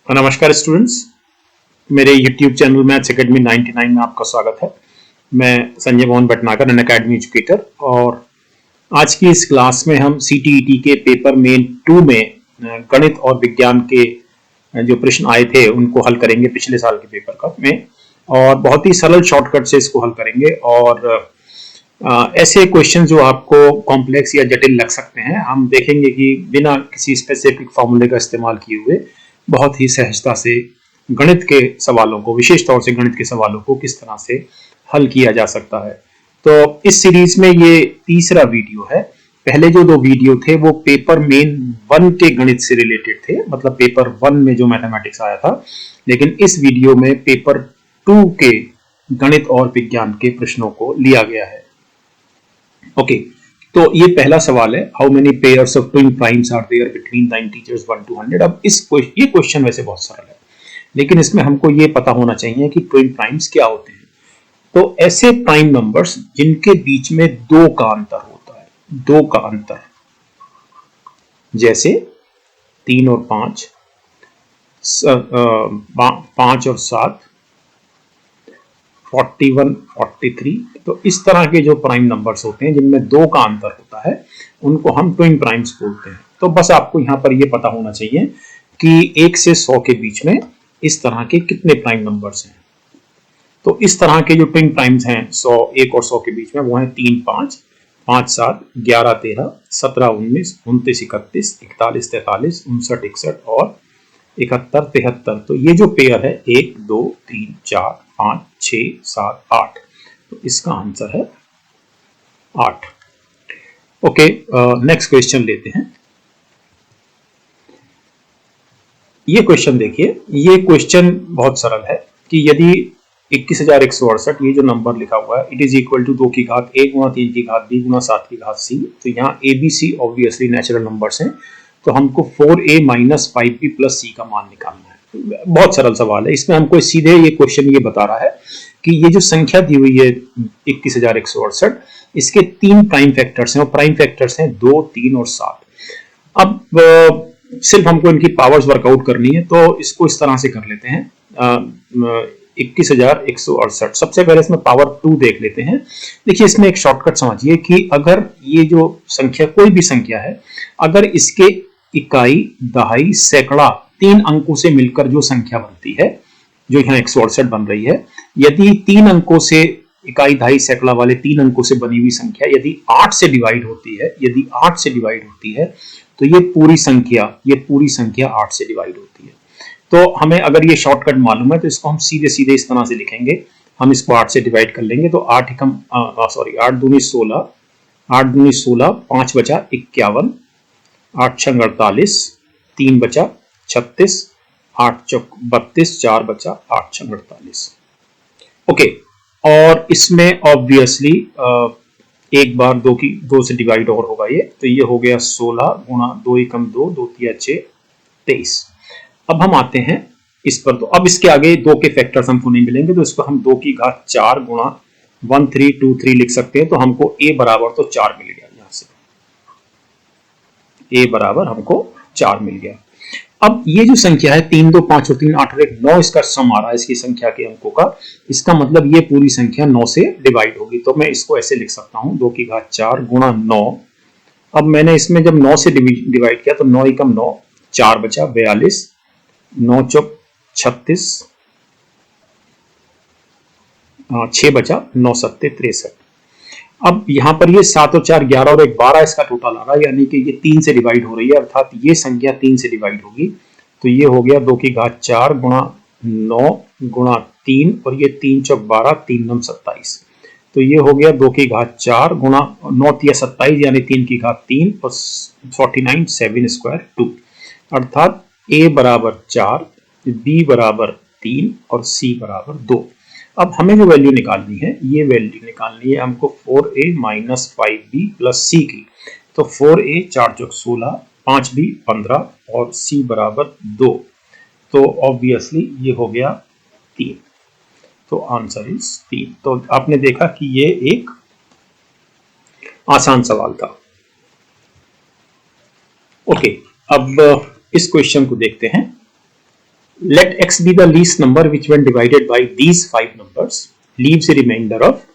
नमस्कार स्टूडेंट्स, मेरे YouTube channel maths academy 99 में आपका स्वागत है। मैं Sanjay Mohan Bhatnagar, Unacademy educator, और आज की इस क्लास में हम CTET के पेपर मेन 2 में गणित और विज्ञान के जो प्रश्न आए थे उनको हल करेंगे पिछले साल के पेपर का में, और बहुत ही सरल शॉर्टकट से इसको हल करेंगे। और ऐसे क्वेश्चन जो आपको कॉम्प्लेक्स या जटिल लग सकते हैं, हम देखेंगे कि बिना किसी स्पेसिफिक फॉर्मूले का इस्तेमाल किए हुए बहुत ही सहजता से गणित के सवालों को, विशेष तौर से गणित के सवालों को किस तरह से हल किया जा सकता है। तो इस सीरीज में ये तीसरा वीडियो है। पहले जो 2 वीडियो थे वो पेपर मेन 1 के गणित से रिलेटेड थे, मतलब पेपर 1 में जो मैथमेटिक्स आया था। लेकिन इस वीडियो में पेपर 2 के गणित और विज्ञान के प्रश्नों को लिया गया है। ओके, तो ये पहला सवाल है, how many pairs of twin primes are there between the integers 1 to 100। अब ये क्वेश्चन वैसे बहुत सरल है, लेकिन इसमें हमको ये पता होना चाहिए कि ट्विन प्राइम्स क्या होते हैं। तो ऐसे प्राइम नंबर्स जिनके बीच में 2 का अंतर होता है, 2 का अंतर, जैसे 3 और 5, 5 और 7, 41, 43। तो इस तरह के जो प्राइम नंबर्स होते हैं जिनमें 2 का अंतर होता है, उनको हम ट्विन प्राइम्स बोलते हैं। तो बस आपको यहां पर यह पता होना चाहिए कि 1 से 100 के बीच में इस तरह के कितने प्राइम नंबर्स हैं। तो इस तरह के जो ट्विन प्राइम्स हैं 1 और 100 के बीच में, वो हैं 3, 5, 5, 7, 11, 13, 17, 19, 29, 31, 41, 43, 59, 61 और 71, 73। तो ये जो पेयर है 1, 2, 3, 4, 5, 6, 7, 8, तो इसका आंसर है 8। ओके, नेक्स्ट क्वेश्चन लेते हैं। ये क्वेश्चन देखिए, ये क्वेश्चन बहुत सरल है कि यदि 21,168 ये जो नंबर लिखा हुआ है, इट इज इक्वल टू 2 की घात a गुणा 3 की घात b गुणा 7 की घात c। तो यहाँ a b c obviously natural numbers हैं, तो हमको 4a minus 5b plus c का मान निकालना है। बहुत सरल सवाल है, इसमें हमको सीधे ये क्वेश्चन ये बता रहा है कि ये जो संख्या दी हुई है 21,168, इसके 3 प्राइम फैक्टर्स हैं, और प्राइम फैक्टर्स हैं 2, 3 और 7। अब सिर्फ हमको इनकी पावर्स वर्कआउट करनी है, तो इसको इस तरह से कर लेते हैं। 21,168, सबसे पहले इसमें पावर 2 देख लेते हैं। देखिए, इसमें एक शॉर्टकट समझिए कि अगर ये जो संख्या कोई भी संख्या है, अगर इसके इकाई, दहाई, सैकड़ा 3 अंकों से मिलकर जो संख्या बनती है, जो यहाँ 168 बन रही है, यदि 3 अंकों से, इकाई, दहाई, सैकड़ा वाले 3 अंकों से बनी हुई संख्या यदि 8 से डिवाइड होती है, यदि 8 से डिवाइड होती है, तो ये पूरी संख्या 8 से डिवाइड होती है। तो हमें अगर ये शॉर्टकट मालूम है, तो इसको हम सीधे सीधे इस तरह से लिखेंगे। हम इसको 8 से डिवाइड कर लेंगे, तो 8 दूनी 16, 8 दूनी 16, 5 बचा 51, 8 छंग 48, 3 बचा 36, 8 चौक 32, 4 बचा 8 छंग 48। ओके, और इसमें ऑब्वियसली एक बार 2 से डिवाइड और होगा ये, तो ये हो गया 16 गुणा 2 एकम 2, 2 तिया 6, 23। अब हम आते हैं इस पर, तो अब इसके आगे 2 के फैक्टर्स हमको नहीं मिलेंगे, तो इसको हम 2 की घात 4 गुणा 1323 लिख सकते हैं। तो हमको a बराबर तो 4 मिल गया, यहां से a बराबर हमको 4 मिल गया। अब ये जो संख्या है 3, 2, 5 और 3, 8 और 1, 9, इसका सम आ रहा है इसकी संख्या के अंकों का। इसका मतलब ये पूरी संख्या 9 से डिवाइड होगी। तो मैं इसको ऐसे लिख सकता हूं, 2 की घात 4 गुणा 9। अब मैंने इसमें जब 9 से डिवाइड किया, तो 9 एकम 9, 4 बचा 42, 9 चौक 36, 6 बचा 9 सत्ते 63। अब यहां पर ये 7 और 4 11 और 1 12, इसका टोटल आ रहा है, यानी कि ये 3 से डिवाइड हो रही है, अर्थात ये संख्या 3 से डिवाइड होगी। तो ये हो गया 2 की घात 4 गुणा 9 गुणा 3, और ये 3 चौक 12, 3 9 27। तो ये हो गया 2 की घात 4 गुणा 9 तिया 27, यानी 3 की घात 3 और 49, 7 स्क्वायर 2। अर्थात a बराबर 4, b बराबर 3 और c बराबर 2। अब हमें जो वैल्यू निकालनी है, ये वैल्यू निकालनी है हमको 4a minus 5b plus c की। तो 4a 4 चौक 16, 5b 15 और c बराबर 2। तो ऑब्वियसली ये हो गया 3। तो आंसर इज 3। तो आपने देखा कि ये एक आसान सवाल था। ओके, अब इस क्वेश्चन को देखते हैं। Let x be the least number which when divided by these 5 numbers leaves a remainder of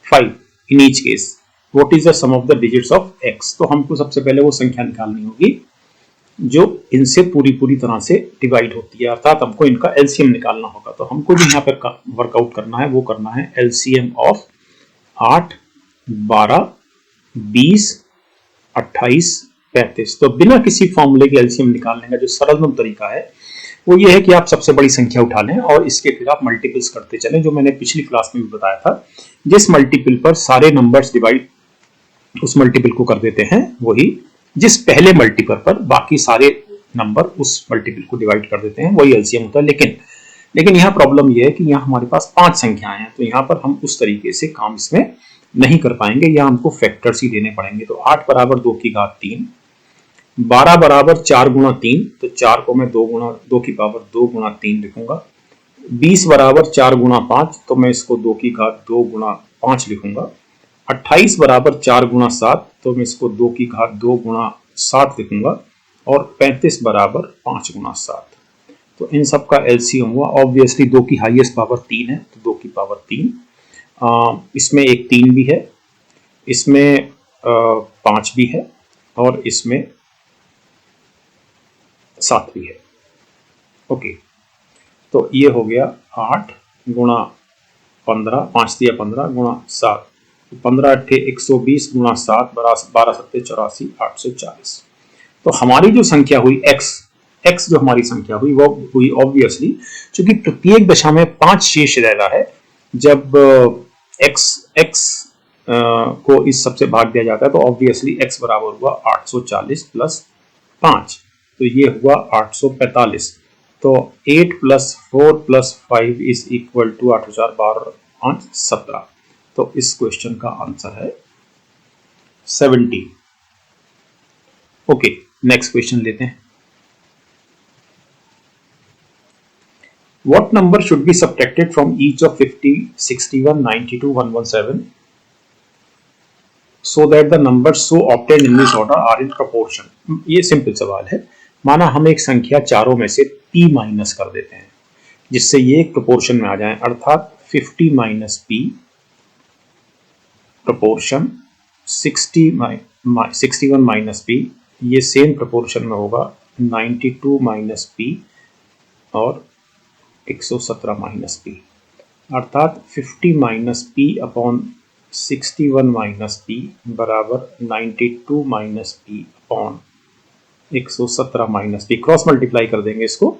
5 in each case. What is the sum of the digits of x? तो हमको सबसे पहले वो संख्या निकालनी होगी जो इनसे पूरी तरह से डिवाइड होती है, अर्थात हमको इनका एलसीएम निकालना होगा। तो हमको जो यहाँ पर वर्कआउट करना है वो करना है एलसीएम ऑफ 8, 12, 20, 28, 35। तो बिना किसी फॉर्मूले के एलसीएम निकालने का जो सरलतम तरीका है वो ये है कि आप सबसे बड़ी संख्या उठा लें और इसके फिर आप मल्टीपल्स करते चलें, जो मैंने पिछली क्लास में भी बताया था। जिस मल्टीपल पर सारे नंबर्स डिवाइड उस मल्टीपल को कर देते हैं, वही जिस पहले मल्टीपल पर बाकी सारे नंबर उस मल्टीपल को डिवाइड कर देते हैं, वही एलसीएम होता है। लेकिन यहाँ प्रॉब्लम यह है कि यहाँ हमारे पास 5 संख्याएं हैं, तो यहाँ पर हम उस तरीके से काम इसमें नहीं कर पाएंगे, यहाँ हमको फैक्टर्स ही देने पड़ेंगे। तो 8 बराबर 2 की घात 3, 12 बराबर 4 गुणा 3, तो 4 को मैं 2 की पावर 2 गुणा 3 लिखूंगा। 20 बराबर 4 गुणा 5, तो मैं इसको 2 की घात 2 गुणा 5 लिखूंगा। 28 बराबर 4 गुणा 7, तो मैं इसको 2 की घात 2 गुणा 7 लिखूंगा। और 35 बराबर 5 गुणा 7, तो इन सब का एलसीएम हुआ। ऑब्वियसली 2 की हाईएस्ट पावर 3 है, तो 2 की पावर 3, इसमें एक 3 भी है, इसमें 5 भी है और इसमें 7 भी है। ओके, तो ये हो गया 8 गुणा 15, 5 दिया 15 गुणा 7, 15 अट्ठे 120 गुणा 7, 12 सत्ते 84, 840। तो हमारी जो संख्या हुई x जो हमारी संख्या हुई वो हुई ऑब्वियसली, क्योंकि प्रत्येक दशा में 5 शेष रह रहा है। जब x को इस सबसे भाग दिया जाता है तो ऑब्वियसली x बराबर हुआ 840 प्लस 5, तो ये हुआ 845। तो 8 plus 4 plus 5 is equal to 8 4 12 5 17। तो इस क्वेश्चन का आंसर है 70। ओके, नेक्स्ट क्वेश्चन लेते हैं। What number should be subtracted from each of 50, 61, 92, 117 so that the numbers so obtained in this order are in proportion? ये सिंपल सवाल है। माना हम एक संख्या चारों में से p माइनस कर देते हैं जिससे ये एक प्रोपोर्शन में आ जाए, अर्थात 50 minus p proportion 61 minus p, ये सेम प्रोपोर्शन में होगा 92 माइनस p और 117 माइनस पी, अर्थात 50 minus P upon 61 minus P बराबर 92 minus P upon 117 minus P. Cross multiply कर देंगे इसको,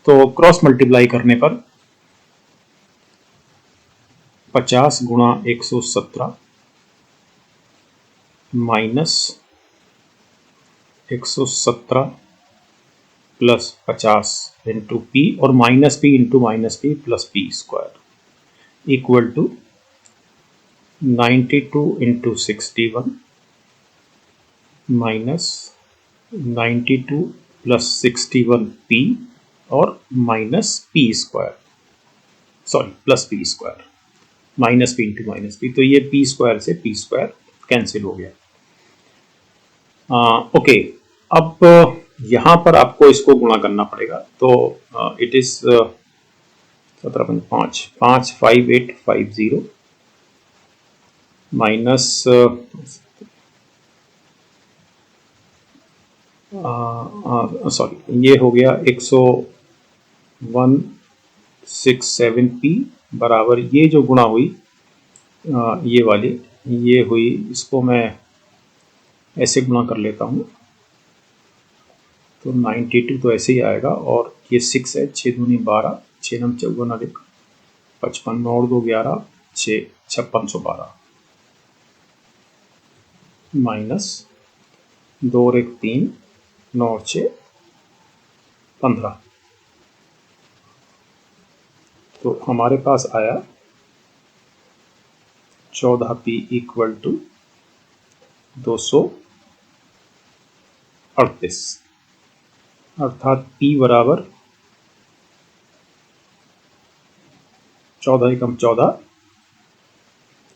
तो क्रॉस मल्टीप्लाई करने पर 50 गुणा 117 माइनस 117 प्लस 50 इंटू पी और minus P into minus P plus P square equal to 92 into 61 minus 92 plus 61 P और minus P square, sorry plus P square, minus P into minus P, तो ये P square से P square cancel हो गया। Okay, अब यहां पर आपको इसको गुणा करना पड़ेगा, तो इट इज 17.5 55850 माइनस सॉरी ये हो गया 167p बराबर ये जो गुणा हुई ये वाली, ये हुई, इसको मैं ऐसे गुणा कर लेता हूं तो 92 तो ऐसे ही आएगा, और ये 6 है, 6 दूनी 12, 6 नम 54 अधिक 55 और 2 11 6 5612 माइनस 2 और 1 3 9 और 6 15। तो हमारे पास आया 14p इक्वल टू 238, अर्थात p बराबर 14 एकम 14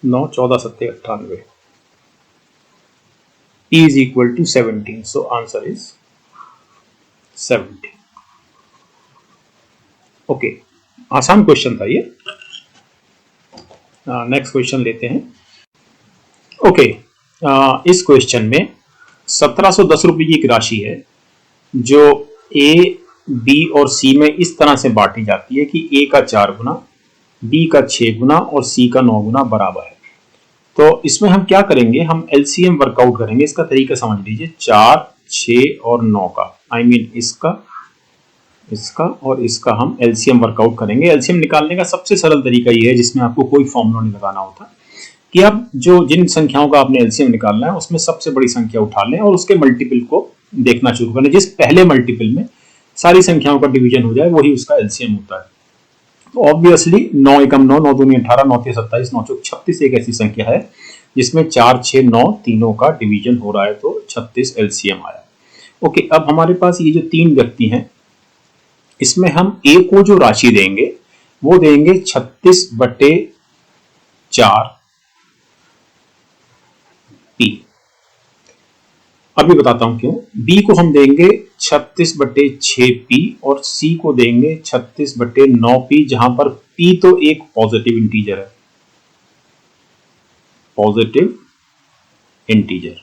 9 14 सत्ते 98, p is equal to 17, so answer is 70। Okay, आसान क्वेश्चन था ये। नेक्स्ट क्वेश्चन लेते हैं। ओके, इस क्वेश्चन में 1710 रुपए की एक राशि है जो ए, बी और सी में इस तरह से बांटी जाती है कि ए का 4 गुना, बी का 6 गुना और सी का 9 गुना बराबर है। तो इसमें हम क्या करेंगे, हम एलसीएम वर्कआउट करेंगे। इसका तरीका समझ लीजिए, 4, 6 और 9 का, आई मीन इसका और इसका हम एलसीएम वर्कआउट करेंगे। एलसीएम निकालने का सबसे सरल तरीका ये है, जिसमें आपको कोई फॉर्मूला नहीं लगाना होता, कि आप जिन संख्याओं का आपने एलसीएम निकालना है उसमें सबसे बड़ी संख्या उठा लें और उसके मल्टीपल को देखना शुरू करें। जिस पहले मल्टीपल में सारी संख्याओं का डिवीजन हो जाए वही उसका एलसीएम होता है। तो ऑब्वियसली 9 एकम 9, 9 दूनी 18, 9 तीन 27, 9 चौक 36 एक ऐसी संख्या है जिसमें 4, 6, 9 तीनों का डिवीजन हो रहा है, तो 36 एलसीएम आया। ओके, अब हमारे पास ये जो 3 व्यक्ति हैं, इसमें हम ए को जो राशि देंगे वो देंगे 36/4 पी। अभी बताता हूं क्यों। बी को हम देंगे 36/6 पी और सी को देंगे 36/9 पी, जहां पर पी तो एक पॉजिटिव इंटीजर है, पॉजिटिव इंटीजर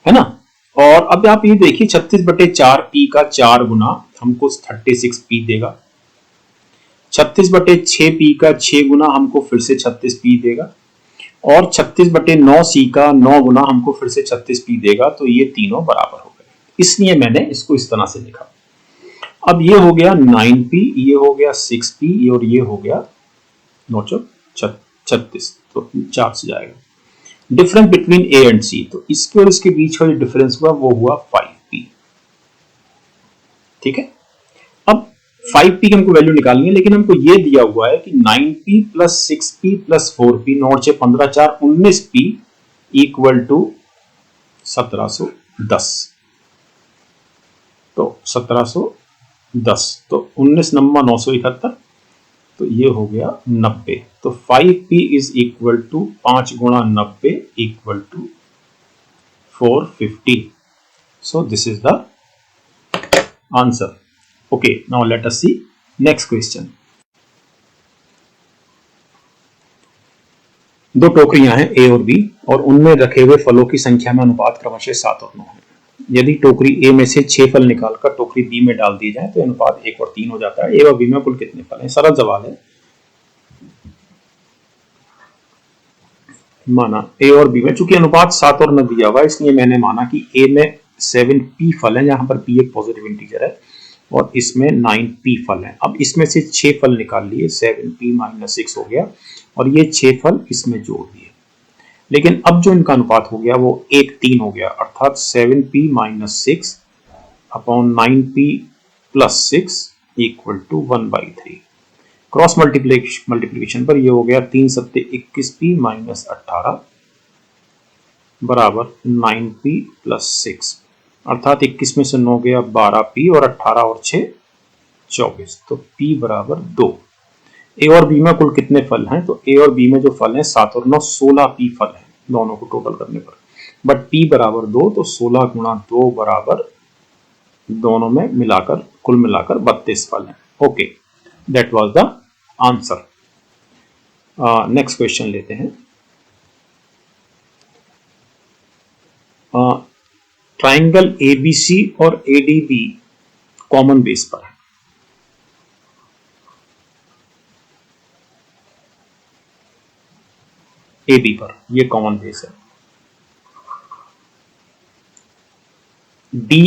है ना। और अब आप ये देखिए 36/4 पी का 4 गुना हमको 36 पी देगा, 36/6 पी का 6 गुना हमको फिर से 36 पी देगा, और 36/9 सी का 9 गुना हमको फिर से 36 पी देगा। तो ये तीनों बराबर हो गए, इसलिए मैंने इसको इस तरह से लिखा। अब ये हो गया 9p, ये हो गया 6p और ये हो गया 9 चौक 36, तो 4 से जाएगा। डिफरेंस बिटवीन ए एंड सी, तो इसके और इसके बीच का जो डिफरेंस हुआ वो हुआ 5p। ठीक है, अब 5p की हमको वैल्यू निकालनी है, लेकिन हमको ये दिया हुआ है कि 9p plus 6p plus 4p, 9 6 15 4 19p equal to 1710। तो 1710, तो 19 नंबर 971, तो ये हो गया 90। तो 5p इज इक्वल टू 5 गुणा 90 equal to 450। So this is the answer. Okay, now let us see next question. दो टोकरियां हैं ए और बी, और उनमें रखे हुए फलों की संख्या में अनुपात क्रमशः 7 और 9 है। यदि टोकरी ए में से 6 फल निकालकर टोकरी बी में डाल दिए जाए तो अनुपात 1 और 3 हो जाता है। ए और बी में कुल कितने फल हैं? सरल सवाल है। माना ए और बी में, चूंकि अनुपात 7 और 9 दिया हुआ है, इसलिए मैंने माना कि ए में 7p फल है, जहां पर p एक पॉजिटिव इंटीजर है, और इसमें 9p फल है। अब इसमें से 6 फल निकाल लिए, 7p माइनस 6 हो गया, और ये 6 फल इसमें जोड़ दिए। लेकिन अब जो इनका अनुपात हो गया वो 1:3 हो गया, अर्थात 7p minus 6 upon 9p plus 6 equal to 1/3। Cross multiplication पर ये हो गया 3 सत्ते 21p माइनस 18 बराबर 9p प्लस 6, अर्थात 21 में से 9 गया 12p और 18 और 6 24, तो p बराबर 2। ए और बी में कुल कितने फल हैं? तो ए और बी में जो फल हैं 7 और 9 16p फल हैं दोनों को टोटल करने पर, बट p बराबर 2, तो 16 गुणा 2 बराबर दोनों में मिलाकर कुल मिलाकर 32 फल हैं। Okay, that was the answer. Next question लेते हैं। ट्राइंगल एबीसी और एडीबी कॉमन बेस पर है। एबी पर ये कॉमन बेस है। डी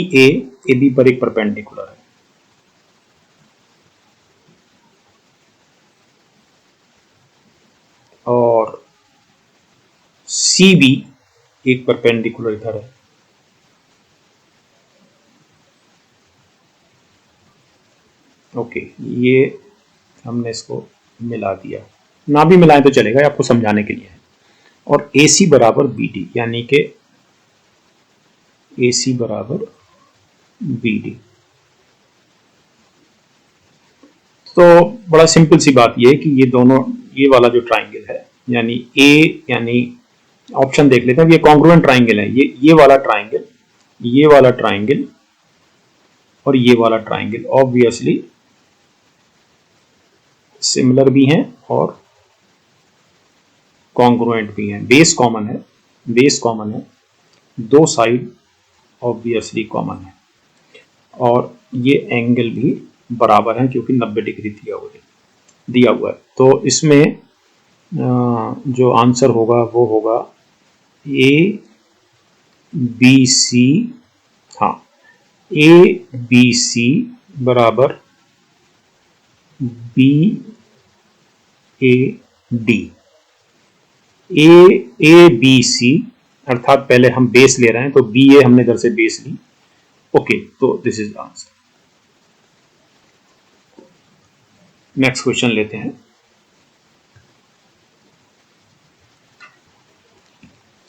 एबी पर एक परपेंडिकुलर है। और सी बी एक परपेंडिकुलर इधर है। ओके, ये हमने इसको मिला दिया, ना भी मिलाएं तो चलेगा, आपको समझाने के लिए है। और AC बराबर BD, यानी कि AC बराबर BD। तो बड़ा सिंपल सी बात ये है कि ये दोनों, ये वाला जो ट्राइंगल है, यानी A, यानी ऑप्शन देख लेते हैं, ये कॉन्ग्रुएंट ट्राइंगल है, ये वाला ट्राइंगल, ये वाला ट्राइंगल और ये वाला ट्राइंगल। ऑब्वियसली सिमिलर भी हैं और कॉन्ग्रुएंट भी हैं। बेस कॉमन है, दो साइड ऑब्वियसली कॉमन है, और ये एंगल भी बराबर है क्योंकि 90 डिग्री दिया हुआ है। तो इसमें जो आंसर होगा वो होगा ए बी सी, हाँ, ए बी सी बराबर B A D. A B C अर्थात पहले हम बेस ले रहे हैं तो बी ए हमने इधर से बेस ली। ओके, तो this is the answer. Next question लेते हैं।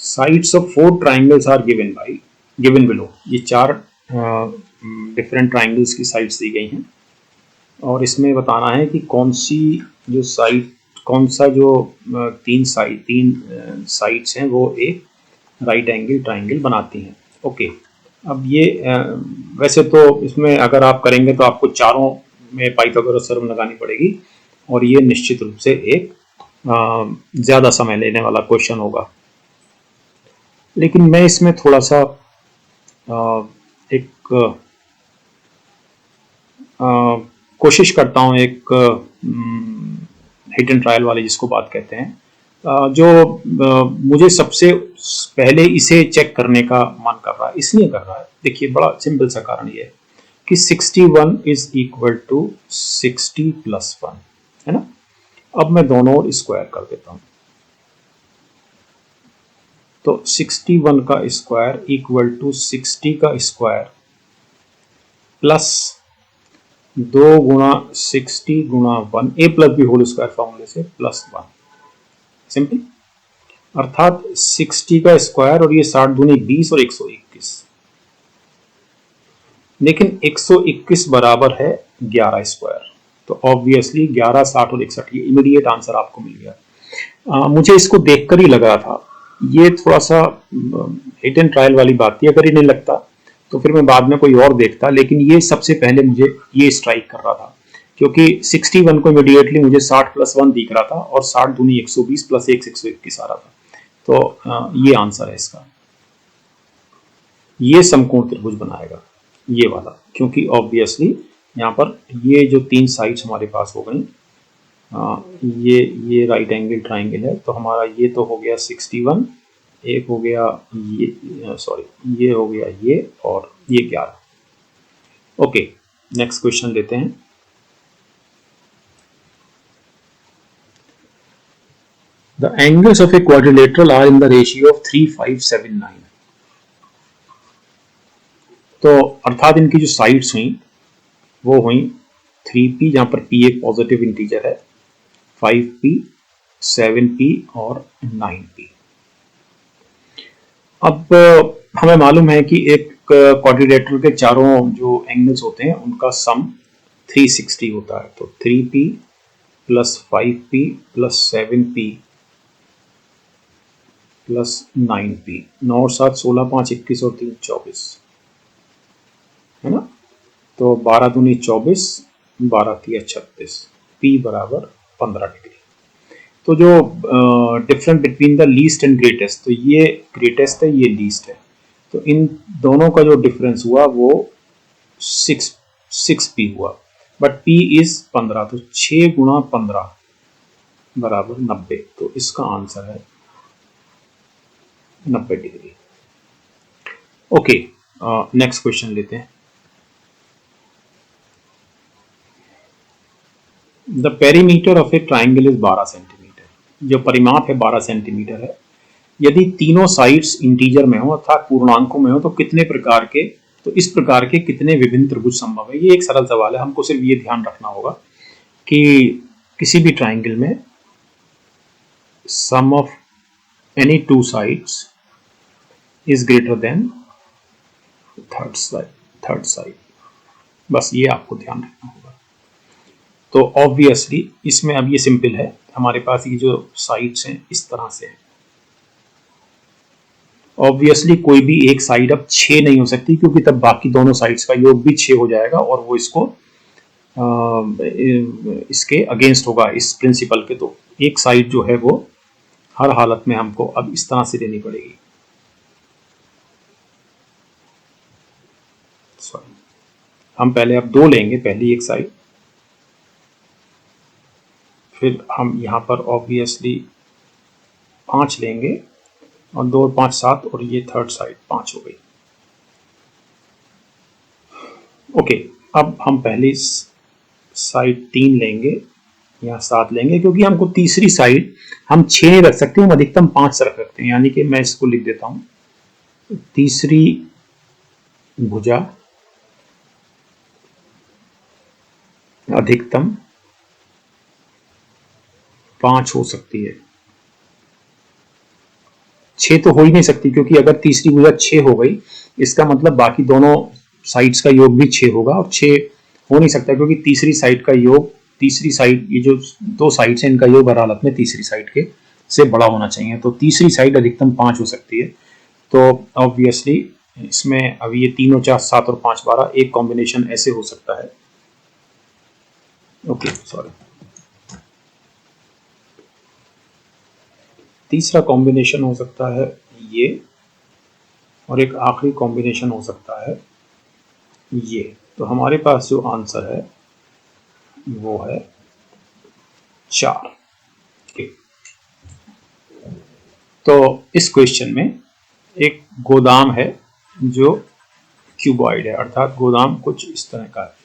Sides of 4 triangles are given below. ये 4 डिफरेंट ट्राइंगल्स की साइड्स दी गई हैं और इसमें बताना है कि कौन सा जो 3 साइड्स हैं वो एक राइट एंगल ट्राइंगल बनाती हैं। ओके, अब ये वैसे तो इसमें अगर आप करेंगे तो आपको चारों में पाइथागोरस थ्योरम लगानी पड़ेगी और ये निश्चित रूप से एक ज़्यादा समय लेने वाला क्वेश्चन होगा, लेकिन मैं इसमें थोड़ा सा एक कोशिश करता हूँ, एक हिट एंड ट्रायल वाली जिसको बात कहते हैं, जो मुझे सबसे पहले इसे चेक करने का मन कर रहा है। इसलिए कर रहा है, देखिए बड़ा सिंपल सा कारण ये है कि 61 इज इक्वल टू 60 प्लस 1, है ना। अब मैं दोनों ओर स्क्वायर कर देता हूँ, तो 61 का स्क्वायर इक्वल टू 60 का स्क्वायर प्लस 2 गुणा 60 गुणा 1, ए प्लस बी होल स्क्वायर फॉर्मूले से प्लस 1, सिंपल। अर्थात 60 का स्क्वायर और ये 60 दूनी 20 और 121, लेकिन 121 बराबर है 11 स्क्वायर, तो ऑब्वियसली 11, 60 और 61, ये इमीडिएट आंसर आपको मिल गया। मुझे इसको देखकर ही लग रहा था, ये थोड़ा सा हिट एंड ट्रायल वाली बात थी। अगर ये नहीं लगता तो फिर मैं बाद में कोई और देखता, लेकिन ये सबसे पहले मुझे ये स्ट्राइक कर रहा था क्योंकि 61 को इमीडिएटली मुझे 60 प्लस 1 दिख रहा था और 60 दूनी 120 प्लस 1 121 आ रहा था, तो ये आंसर है इसका। ये समकोण त्रिभुज बनाएगा ये वाला, क्योंकि ऑब्वियसली यहाँ पर ये जो 3 साइड्स हमारे पास हो गई, ये राइट एंगल ट्राइंगल है, तो हमारा ये तो हो गया 61, एक हो गया ये, सॉरी ये हो गया ये, और ये 11। ओके, नेक्स्ट क्वेश्चन लेते हैं। The angles of a quadrilateral are in the ratio of 3, 5, 7, 9। तो अर्थात इनकी जो साइड्स हुई वो हुई 3p, जहां पर p एक पॉजिटिव इंटीजर है, 5p, 7p और 9p। अब हमें मालूम है कि एक क्वाड्रिलेटरल के चारों जो एंगल्स होते हैं उनका सम 360 होता है, तो 3p plus 5p plus 7p plus 9p, 9 और 7 16, 5 21 और 3 24, है ना। तो 12 दूनी 24, 12 तिया 36, p बराबर 15 डिग्री। तो जो difference between the least and greatest, तो ये ग्रेटेस्ट है, ये लीस्ट है, तो इन दोनों का जो डिफरेंस हुआ वो 6p हुआ, बट p इज 15, तो 6 गुणा 15 बराबर 90, तो इसका आंसर है 90 डिग्री। ओके, नेक्स्ट क्वेश्चन लेते हैं। The perimeter of A triangle is 12 centimetre. जो परिमाप है 12 सेंटीमीटर है। यदि तीनों साइड्स इंटीजर में हो अर्थात पूर्णांकों में हो तो कितने प्रकार के, तो इस प्रकार के कितने विभिन्न त्रिभुज संभव है। ये एक सरल सवाल है, हमको सिर्फ ये ध्यान रखना होगा कि किसी भी ट्राइंगल में sum of any 2 sides is greater than third side, बस ये आपको ध्यान रखना होगा। तो ऑब्वियसली इसमें अब ये सिंपल है, हमारे पास ये जो साइड्स हैं इस तरह से है। ऑब्वियसली कोई भी एक साइड अब 6 नहीं हो सकती क्योंकि तब बाकी दोनों साइड्स का योग भी 6 हो जाएगा और वो इसको इसके अगेंस्ट होगा, इस प्रिंसिपल के। तो एक साइड जो है वो हर हालत में हमको अब इस तरह से लेनी पड़ेगी। सॉरी, हम पहले अब 2 लेंगे, पहली एक साइड, फिर हम यहाँ पर ऑब्वियसली 5 लेंगे और 2 और 5 7, और ये थर्ड साइड 5 हो गई। ओके, अब हम पहली साइड 3 लेंगे, यहाँ 7 लेंगे, क्योंकि हमको तीसरी साइड हम 6 नहीं रख सकते, हम अधिकतम 5 रख सकते हैं। यानी कि मैं इसको लिख देता हूँ, तीसरी भुजा अधिकतम 5 हो सकती है। 6 तो हो ही नहीं सकती, क्योंकि अगर तीसरी भुजा 6 हो गई, इसका मतलब बाकी दोनों साइड्स का योग भी 6 होगा, और 6 हो नहीं सकता, क्योंकि तीसरी साइड का योग, तीसरी साइड, ये जो 2 साइड्स हैं इनका योग हर हालत में तीसरी साइड के से बड़ा होना चाहिए। तो तीसरी साइड अधिकतम 5 हो सकती है। तो ऑब्वियसली इसमें अब ये 3 और 4 7 और 5 12, एक कॉम्बिनेशन ऐसे हो सकता है। ओके, सॉरी, तीसरा कॉम्बिनेशन हो सकता है ये, और एक आखिरी कॉम्बिनेशन हो सकता है ये। तो हमारे पास जो आंसर है वो है 4। तो इस क्वेश्चन में एक गोदाम है जो क्यूबॉइड है, अर्थात गोदाम कुछ इस तरह का है।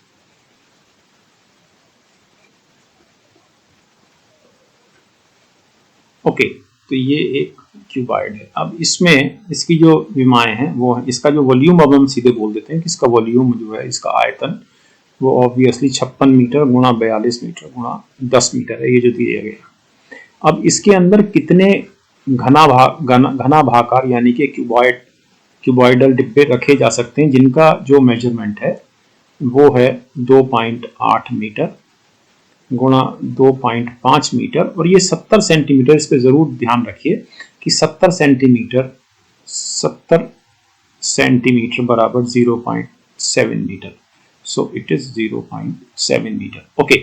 ओके, तो ये एक क्यूबॉइड है। अब इसमें इसकी जो विमाएं हैं वो है, इसका जो वॉल्यूम, अब हम सीधे बोल देते हैं कि इसका वॉल्यूम जो है, इसका आयतन, वो ऑब्वियसली 56 मीटर गुणा 42 मीटर गुणा 10 मीटर है, ये जो दिया गया। अब इसके अंदर कितने घनाभाकार यानी कि क्यूबॉइडल डिब्बे रखे जा सकते हैं, जिनका जो मेजरमेंट है वो है 2.8 मीटर गुणा 2.5 मीटर, और ये 70 सेंटीमीटर। इस पे जरूर ध्यान रखिए कि 70 सेंटीमीटर बराबर 0.7 metre. So it is 0.7 metre. Okay,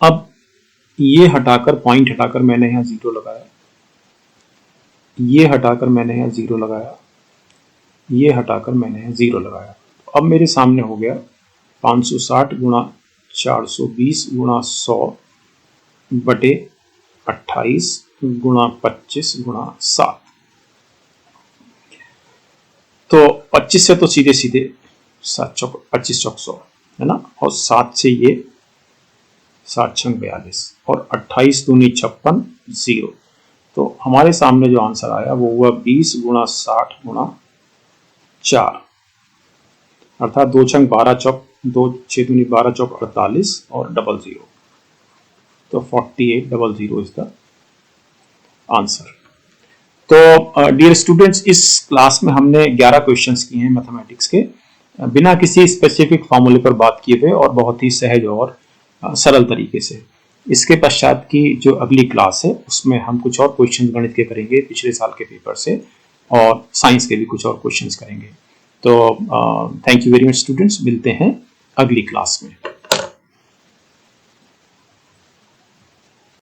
अब ये हटाकर, पॉइंट हटाकर मैंने यहाँ 0 लगाया, ये हटाकर मैंने यहाँ 0 लगाया, ये हटाकर मैंने यहाँ 0 लगाया। अब मेरे सामने हो गया 560 गुणा 420 गुणा 100 बटे 28 गुणा 25 गुणा 7। तो 25 से तो सीधे सीधे 25 चौक 100 है ना, और 7 से ये 7 छंग 42, और 28 दूनी 56 0। तो हमारे सामने जो आंसर आया वो हुआ 20 गुणा 60 गुणा 4, अर्थात 2 छंग 12 चौक 2 6 दूनी 12 चौक 48 और 00। तो 4800 इज द आंसर। तो डियर स्टूडेंट्स, इस क्लास में हमने 11 क्वेश्चंस किए हैं मैथमेटिक्स के, बिना किसी स्पेसिफिक फॉर्मूले पर बात किए हुए, और बहुत ही सहज और सरल तरीके से। इसके पश्चात की जो अगली क्लास है उसमें हम कुछ और क्वेश्चंस गणित के करेंगे पिछले साल के पेपर से, और साइंस के भी कुछ और क्वेश्चंस करेंगे। तो thank you very much students, मिलते हैं अगली क्लास में।